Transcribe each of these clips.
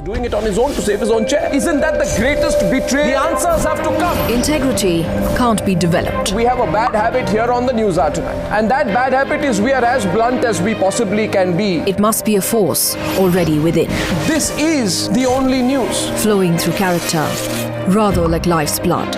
doing it on his own to save his own chair. Isn't that the greatest betrayal? The answers have to come. Integrity can't be developed. We have a bad habit here on the News Hour tonight. And that bad habit is we are as blunt as we possibly can be. It must be a force already within, This is the only news. flowing through character, rather like life's blood,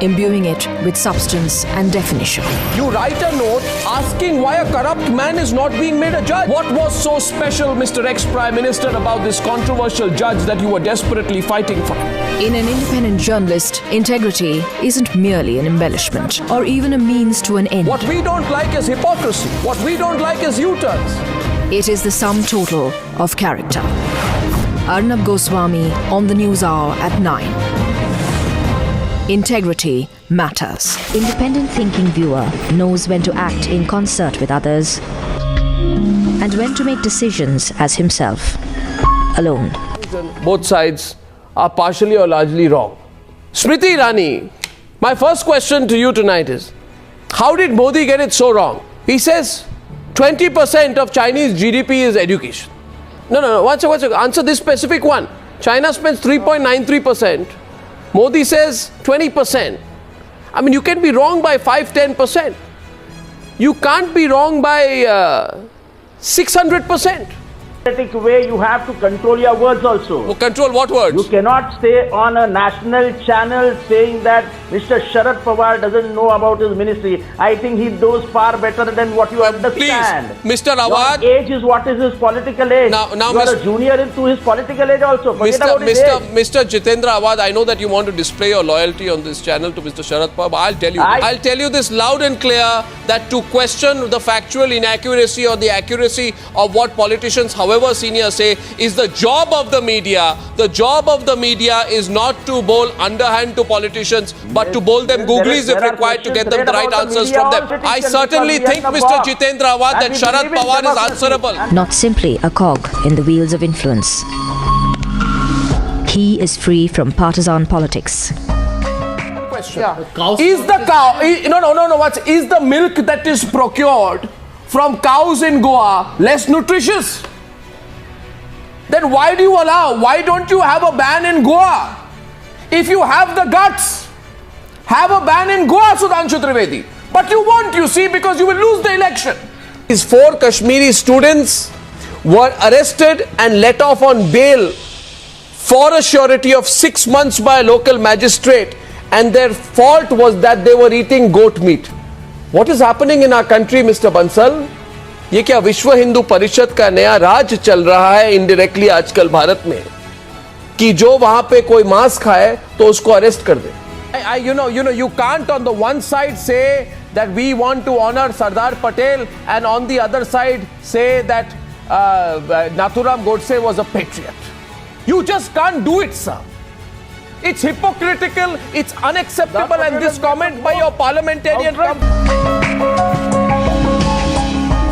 imbuing it with substance and definition. You write a note asking why a corrupt man is not being made a judge. What was so special, Mr. Ex-Prime Minister, about this controversial judge that you were desperately fighting for? In an independent journalist, integrity isn't merely an embellishment or even a means to an end. What we don't like is hypocrisy. What we don't like is U-turns. It is the sum total of character. Arnab Goswami on the News Hour at 9. Integrity matters. Independent thinking viewer knows when to act in concert with others and when to make decisions as himself, alone. Both sides are partially or largely wrong. Smriti Irani, my first question to you tonight is, how did Modi get it so wrong? He says 20% of Chinese GDP is education. No, one second. Answer this specific one. China spends 3.93%. Modi says 20%. I mean, you can be wrong by 5-10%. You can't be wrong by 600%. Way you have to control your words also. Control what words? You cannot stay on a national channel saying that Mr. Sharad Pawar doesn't know about his ministry. I think he knows far better than what you understand. Please, Mr. Awad. Your age is what is his political age. Now, you are a junior into his political age also. Forget about his age. Mr. Jitendra Awad, I know that you want to display your loyalty on this channel to Mr. Sharad Pawar, but I'll tell you this loud and clear, that to question the factual inaccuracy or the accuracy of what politicians, however senior, say is the job of the media. The job of the media is not to bowl underhand to politicians, but to bowl them googlies if required to get them the right answers from them. I certainly think, Mr. Jitendra Awad, that Sharad Pawar is answerable. Not simply a cog in the wheels of influence. He is free from partisan politics. Is the cow? Is the milk that is procured from cows in Goa less nutritious? Then why do you allow? Why don't you have a ban in Goa? If you have the guts, have a ban in Goa, Sudhanshu Trivedi. But you won't, you see, because you will lose the election. These 4 Kashmiri students were arrested and let off on bail for a surety of 6 months by a local magistrate, and their fault was that they were eating goat meat. What is happening in our country, Mr. Bansal? ये क्या विश्व हिंदू परिषद का नया राज चल रहा है indirectly आजकल भारत में, कि जो वहां पे कोई मांस खाए तो उसको अरेस्ट कर दे? You can't on the one side say that we want to honor Sardar Patel and on the other side say that Nathuram Godse was a patriot. You just can't do it, sir. It's hypocritical, it's unacceptable, and this comment by your parliamentarian...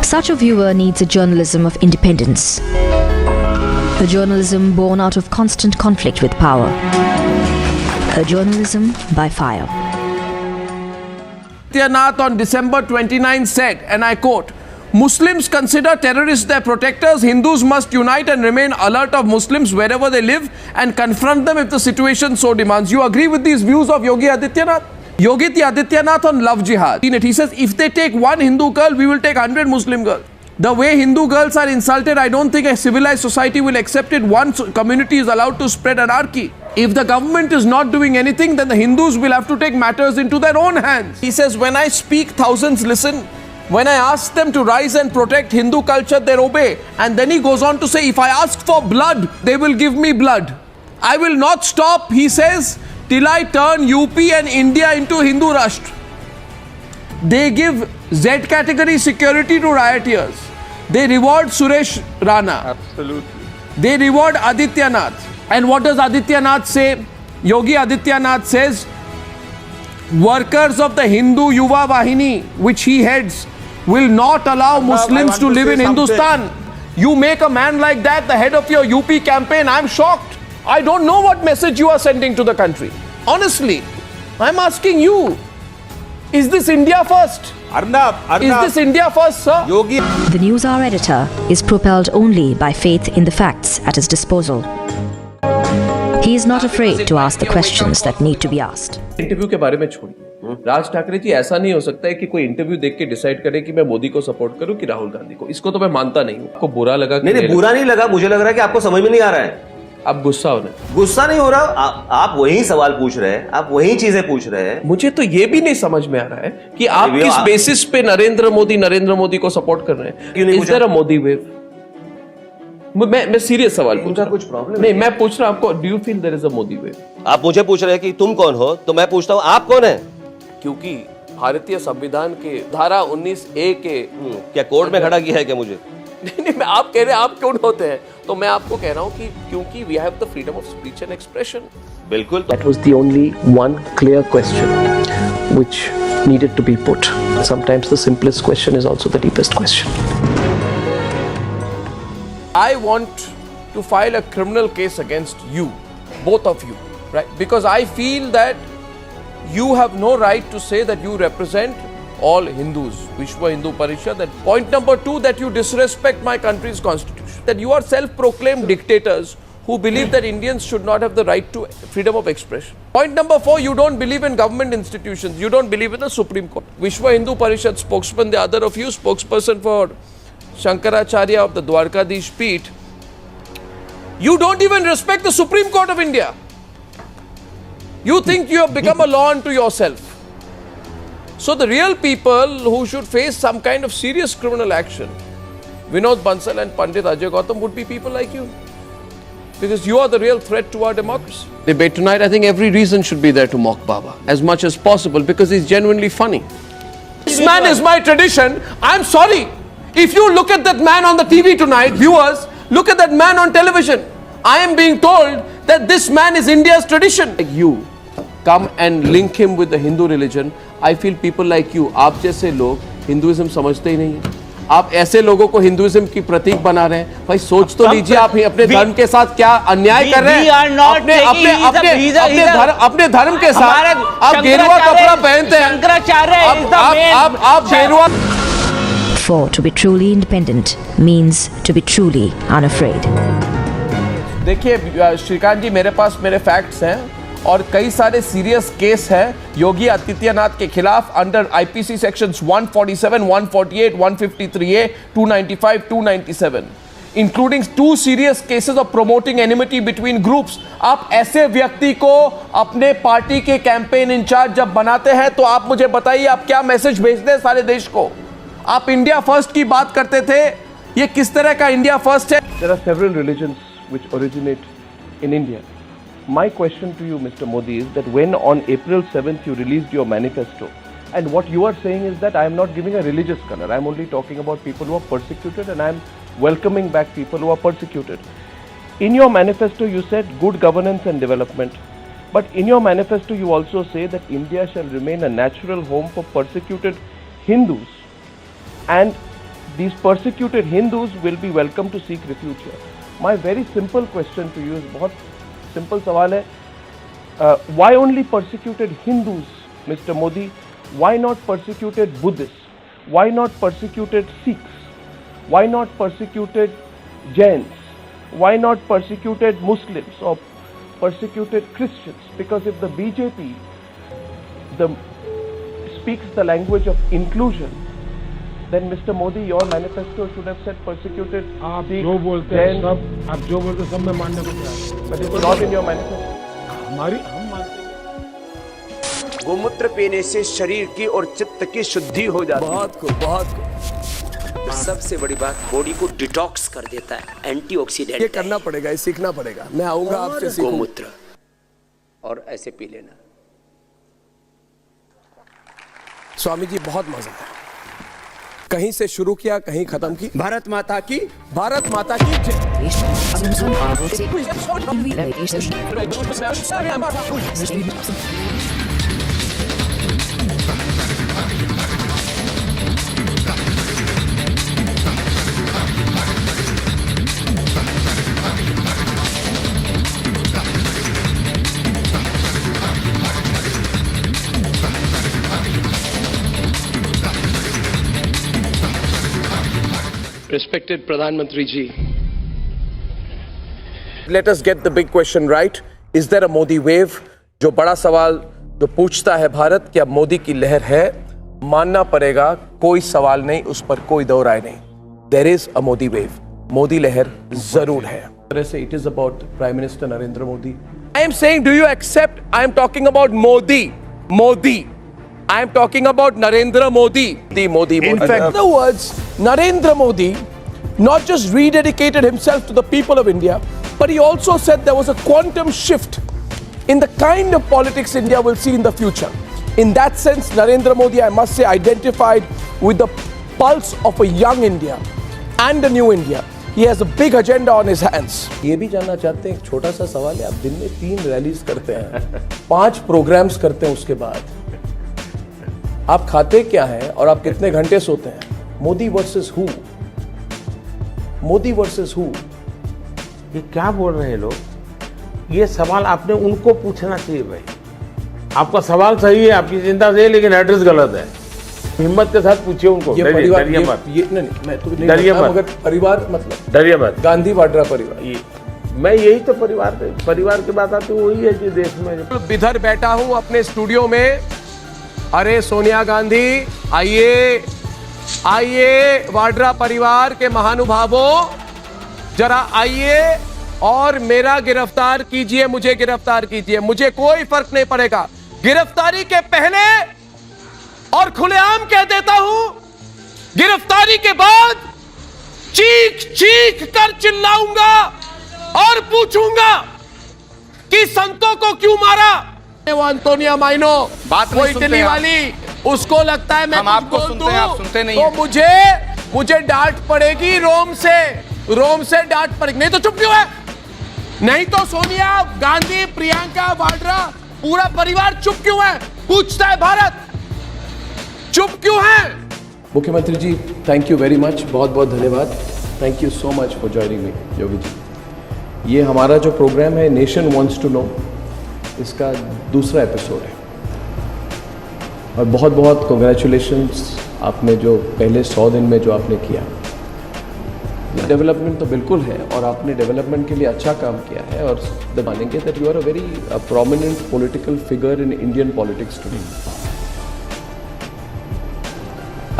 Such a viewer needs a journalism of independence. A journalism born out of constant conflict with power. A journalism by fire. Nath on December 29 said, and I quote, Muslims consider terrorists their protectors. Hindus must unite and remain alert of Muslims wherever they live and confront them if the situation so demands. You agree with these views of Yogi Adityanath? Yogi Adityanath on love jihad. He says, if they take one Hindu girl, we will take 100 Muslim girls. The way Hindu girls are insulted, I don't think a civilized society will accept it. One community is allowed to spread anarchy. If the government is not doing anything, then the Hindus will have to take matters into their own hands. He says, when I speak, thousands listen. When I ask them to rise and protect Hindu culture, they obey. And then he goes on to say, if I ask for blood, they will give me blood. I will not stop, he says, till I turn UP and India into Hindu Rashtra. They give Z category security to rioters. They reward Suresh Rana. Absolutely. They reward Adityanath. And what does Adityanath say? Yogi Adityanath says, workers of the Hindu Yuva Vahini, which he heads, will not allow Muslims to live in Hindustan. You make a man like that the head of your UP campaign, I'm shocked. I don't know what message you are sending to the country. Honestly, I'm asking you, is this India first? Arnab. Is this India first, sir? Yogi. The News Hour editor is propelled only by faith in the facts at his disposal. He is not afraid to ask the questions that need to be asked. Interview के बारे में छोड़िए, राज ठाकरे जी, ऐसा नहीं हो सकता है कि कोई इंटरव्यू देख के डिसाइड करे कि मैं मोदी को सपोर्ट करूं कि राहुल गांधी को। इसको तो मैं मानता नहीं हूं। आपको बुरा लगा? नहीं, बुरा नहीं लगा, मुझे लग रहा है कि आपको समझ में नहीं आ रहा है। आप गुस्सा हो रहे? गुस्सा नहीं हो रहा, आप वही सवाल पूछ रहे हैं, आप वही चीजें पूछ रहे हैं। मुझे तो ये भी नहीं समझ में आ रहा है कि आप किस बेसिस पे नरेंद्र मोदी को सपोर्ट कर रहे हैं। Is there a Modi wave? मैं सीरियस सवाल पूछ रहा हूं। कुछ प्रॉब्लम नहीं, मैं पूछ रहा हूं आपको, do you feel there is a Modi wave? आप मुझे पूछ रहे हैं कि तुम कौन हो, तो मैं पूछता हूं आप कौन है? क्योंकि भारतीय संविधान के धारा 19A के क्या कोर्ट में खड़ा किया है क्या मुझे? नहीं, मैं आप कह रहे हैं आप कौन होते हैं, तो मैं आपको कह रहा हूं कि क्योंकि we have the freedom of speech and expression. बिल्कुल। That was the only one clear question which needed to be put. Sometimes the simplest question is also the deepest question. I want to file a criminal case against you, both of you, right? Because I feel that you have no right to say that you represent all Hindus, Vishwa Hindu Parishad. That point number 2, that you disrespect my country's constitution, that you are self-proclaimed dictators who believe that Indians should not have the right to freedom of expression. Point number 4, you don't believe in government institutions, you don't believe in the Supreme Court. Vishwa Hindu Parishad spokesman, the other of you, spokesperson for Shankaracharya of the Dwarkadish Peeth, you don't even respect the Supreme Court of India. You think you have become a law unto yourself. So the real people who should face some kind of serious criminal action, Vinod Bansal and Pandit Ajay Gautam, would be people like you. Because you are the real threat to our democracy. Debate tonight, I think every reason should be there to mock Baba as much as possible because he's genuinely funny. This man is my tradition. I'm sorry. If you look at that man on the TV tonight, viewers, look at that man on television. I am being told that this man is India's tradition. Like you come and link him with the Hindu religion. I feel people like you, आप जैसे लोग Hinduism समझते ही नहीं हैं। आप ऐसे लोगों को हिंदुइज्म की प्रतीक बना रहे हैं। भाई सोच तो लीजिए, आप अपने धर्म के साथ क्या अन्याय कर रहे हैं। अपने धर्म के साथ आप गेरुआ कपड़ा पहनते हैं। आप गेरुआ। For to be truly independent means to be truly unafraid. देखिए श्रीकांत जी, मेरे पास मेरे फैक्ट्स हैं और कई सारे सीरियस केस हैं योगी आदित्यनाथ के खिलाफ under IPC sections 147, 148, 153A, 295, 297, including 2 serious cases of promoting enmity between groups. आप ऐसे व्यक्ति को अपने पार्टी के कैंपेन इंचार्ज जब बनाते हैं तो आप मुझे बताइए, आप क्या मैसेज भेजते हैं सारे देश को? आप इंडिया फर्स्ट की बात करते थे, ये किस तरह का इंडिया फर्स्ट है? There are several religions which originate in India. My question to you, Mr. Modi, is that when on April 7th you released your manifesto, and what you are saying is that I am not giving a religious color, I am only talking about people who are persecuted and I am welcoming back people who are persecuted. In your manifesto you said good governance and development, but in your manifesto you also say that India shall remain a natural home for persecuted Hindus, and these persecuted Hindus will be welcome to seek refuge here. My very simple question to you is बहुत simple सवाल है, why only persecuted Hindus, Mr. Modi? Why not persecuted Buddhists? Why not persecuted Sikhs? Why not persecuted Jains? Why not persecuted Muslims or persecuted Christians? Because if the BJP speaks the language of inclusion, then Mr. Modi, your manifesto should have said persecuted. आप जो बोलते हैं सब मैं मानने को तैयार हूं। But it's not in your manifesto. हम मानते हैं। गोमूत्र पीने से शरीर की और चित्त की शुद्धि हो जाती है। बहुत सबसे बड़ी बात, बॉडी को डिटॉक्स कर देता है, एंटीऑक्सीडेंट। ये करना पड़ेगा, ये सीखना पड़ेगा। मैं आऊंगा आपसे सीखूं। गोमूत्र और ऐसे पी लेना। स्वामी जी बहुत मजा आया, कहीं से शुरू किया कहीं खत्म की। भारत माता की Respected Pradhan Mantri ji, let us get the big question right. Is there a Modi wave? जो बड़ा सवाल जो पूछता है भारत, क्या मोदी की लहर है? मानना पड़ेगा, कोई सवाल नहीं, उस पर कोई दो राय नहीं। There is a Modi wave, Modi लहर जरूर है। It is about prime minister Narendra Modi. I am saying, do you accept? I am talking about Modi. I am talking about Narendra Modi. In fact, in other words, Narendra Modi not just rededicated himself to the people of India, but he also said there was a quantum shift in the kind of politics India will see in the future. In that sense, Narendra Modi, I must say, identified with the pulse of a young India and a new India. He has a big agenda on his hands. ये भी जानना चाहते हैं, एक छोटा सा सवाल है, आप दिन में 3 रैलीज करते हैं, 5 प्रोग्राम्स करते हैं, उसके बाद आप खाते क्या हैं और आप कितने घंटे सोते हैं? Modi versus who? Modi versus who? ये क्या बोल रहे हैं लोग? ये सवाल आपने उनको पूछना चाहिए भाई। आपका सवाल सही है, आपकी चिंता सही है, लेकिन एड्रेस गलत है। हिम्मत के साथ पूछिए उनको। ये परिवार, डरिए मत। नहीं, मैं तो नहीं डरिए मत। मगर परिवार मतलब डरिए मत। गांधी वाड्रा परिवार, मैं यही तो परिवार की बात आती, वही है जो देश में। इधर बैठा हूं अपने स्टूडियो में। अरे सोनिया गांधी, आइए वाड्रा परिवार के महानुभावों, जरा आइए और मेरा गिरफ्तार कीजिए, मुझे गिरफ्तार कीजिए, मुझे कोई फर्क नहीं पड़ेगा। गिरफ्तारी के पहले और खुलेआम कह देता हूं, गिरफ्तारी के बाद चीख कर चिल्लाऊंगा और पूछूंगा कि संतों को क्यों मारा। वो अंतोनिया माइनो, वो इटली वाली, उसको लगता है मैं हम आपको सुनते हैं, आप सुनते नहीं तो मुझे डांट पड़ेगी रोम से डांट पड़ेगी। नहीं तो चुप क्यों है? नहीं तो सोनिया गांधी, प्रियंका वाड्रा, पूरा परिवार चुप क्यों है? पूछता है भारत, चुप क्यों है? मुख्यमंत्री जी, थैंक यू वेरी मच, बहुत बहुत धन्यवाद। Thank you so much for joining me. Yogi ji, ये हमारा जो प्रोग्राम है नेशन वांट्स टू नो, इसका दूसरा एपिसोड है और बहुत बहुत कॉन्ग्रेचुलेशंस आपने जो पहले 100 दिन में जो आपने किया। डेवलपमेंट तो बिल्कुल है और आपने डेवलपमेंट के लिए अच्छा काम किया है और मानेंगे that you are a very prominent political figure in Indian politics today.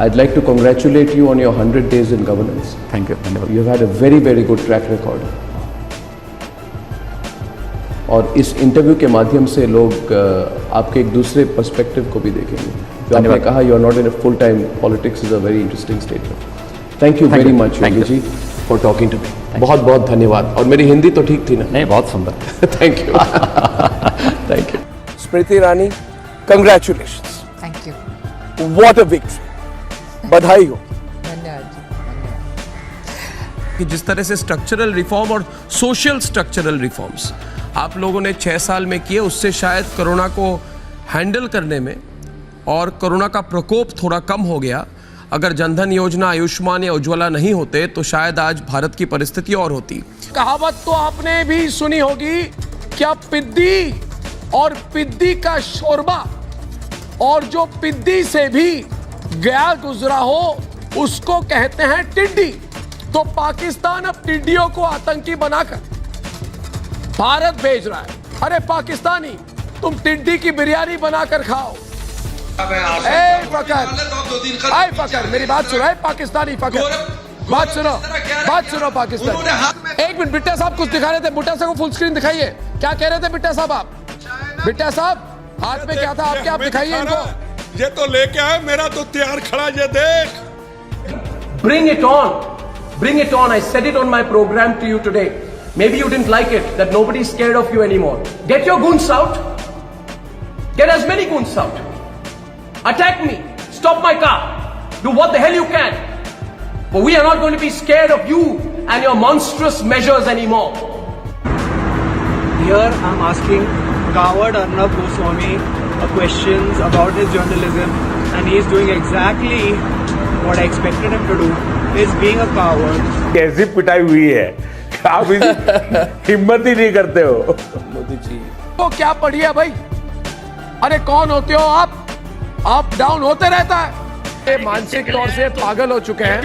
I'd like to congratulate you on your 100 days in governance. Thank you. You've had a very, very good track record. और इस interview के माध्यम से लोग आपके एक दूसरे perspective को भी देखेंगे। जो आपने कहा, you are not in full time politics, is a very interesting statement. Thank you very much Yogi ji for talking to me. बहुत बहुत धन्यवाद। और मेरी हिंदी तो ठीक थी ना? नहीं, बहुत सुंदर। Thank you. Thank you. Smriti Irani, congratulations. Thank you. What a victory, बधाई हो। धन्यवाद कि जिस तरह से स्ट्रक्चरल रिफॉर्म और सोशल स्ट्रक्चरल रिफॉर्म्स आप लोगों ने 6 साल में किए, उससे शायद कोरोना को हैंडल करने में और कोरोना का प्रकोप थोड़ा कम हो गया। अगर जनधन योजना, आयुष्मान या उज्ज्वला नहीं होते तो शायद आज भारत की परिस्थिति और होती। कहावत तो आपने भी सुनी होगी, क्या पिद्दी और पिद्दी का शोरबा, और जो पिद्दी से भी गया गुजरा हो उसको कहते हैं टिड्डी। तो पाकिस्तान अब टिड्डियों को आतंकी बनाकर भारत भेज रहा है। अरे पाकिस्तानी, तुम टिड्डी की बिरयानी बनाकर खाओ। फकर, मेरी बात सुनो। पाकिस्तानी फकर, बात सुनो पाकिस्तानी। एक मिनट, बिट्टा साहब कुछ दिखा रहे थे। बिट्टा साहब को फुल स्क्रीन दिखाइए। क्या कह रहे थे बिट्टा साहब आप? बिट्टा साहब हाथ में क्या था आपके? आप दिखाइए इनको। ये तो लेके आए, मेरा तो तैयार खड़ा, ये देख। Bring it on. Bring it on. I said it on my program to you today. Maybe you didn't like it, that nobody's scared of you anymore. Get your goons out. Get as many goons out. Attack me. Stop my car. Do what the hell you can. But we are not going to be scared of you and your monstrous measures anymore. Here I'm asking coward Arnab Goswami questions about his journalism, and he is doing exactly what I expected him to do, is being a coward. कैसी पिटाई हुई है, आप हिम्मत ही नहीं करते हो। मोदी जी तो क्या पढ़िए भाई? अरे कौन होते हो आप? अप डाउन होते रहता है। मानसिक तौर से पागल हो चुके हैं।